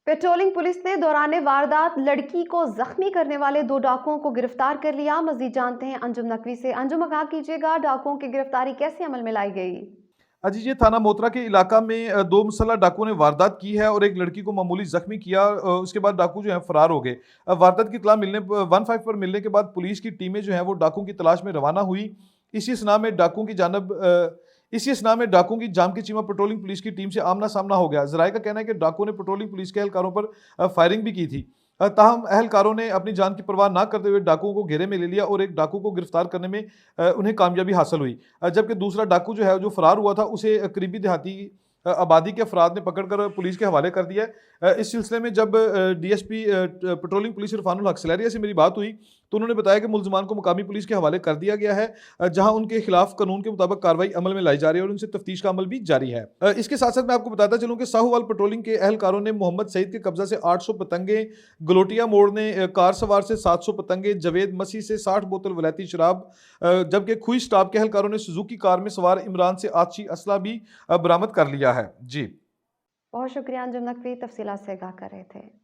Patrolling police ने दौरान वारदात लड़की को जख्मी करने वाले 2 डाकुओं को गिरफ्तार कर लिया। मजीद जानते हैं अंजुम नकवी से। अंजुम, आगाह कीजिएगा, डाकुओं की गिरफ्तारी कैसे अमल में लाई गई? अजी ये थाना मोतरा के इलाका में दो मुसल्लह डाकुओं ने वारदात की है और एक लड़की को मामूली जख्मी किया। उसके बाद डाकू जो है फरार हो गए। वारदात की इत्तला मिलने 15 पर मिलने के बाद पुलिस की टीमें जो है वो डाकुओं की तलाश में रवाना हुई। इसी असना में डाकुओं की जानब इसी असना में डाकुओं की जाम की चीमा पेट्रोलिंग पुलिस की टीम से आमना सामना हो गया। जराये का कहना है कि डाकुओं ने पेट्रोलिंग पुलिस के एहलकारों पर फायरिंग भी की थी। ताहम अहलकारों ने अपनी जान की परवाह ना करते हुए डाकुओं को घेरे में ले लिया और एक डाकू को गिरफ्तार करने में उन्हें कामयाबी हासिल हुई। जबकि दूसरा डाकू जो है जो फरार हुआ था उसे करीबी देहाती आबादी के अफराद ने पकड़कर पुलिस के हवाले कर दिया है। इस सिलसिले में जब डीएसपी पेट्रोलिंग पुलिस इरफानुल हक सलैरिया से मेरी बात हुई तो उन्होंने बताया कि मुलजमान को मुकामी पुलिस के हवाले कर दिया गया है, जहां उनके खिलाफ कानून के मुताबिक कार्रवाई अमल में लाई जा रही है और उनसे तफ्तीश का अमल भी जारी है। इसके साथ साथ मैं आपको बताता चलूं कि साहूवाल पेट्रोलिंग के एहलकारों ने मोहम्मद सईद के कब्जा से 800 पतंगे, गलोटिया मोड़ ने कार सवार से 700 पतंगे, जवेद मसीह से 60 बोतल वलैती शराब, जबकि खुई स्टाफ के एहलकारों ने सुजुकी कार में सवार इमरान से आतशी असला भी बरामद कर लिया है। जी बहुत शुक्रिया अंजुम नकवी, तफसीलात से आगाह कर रहे थे।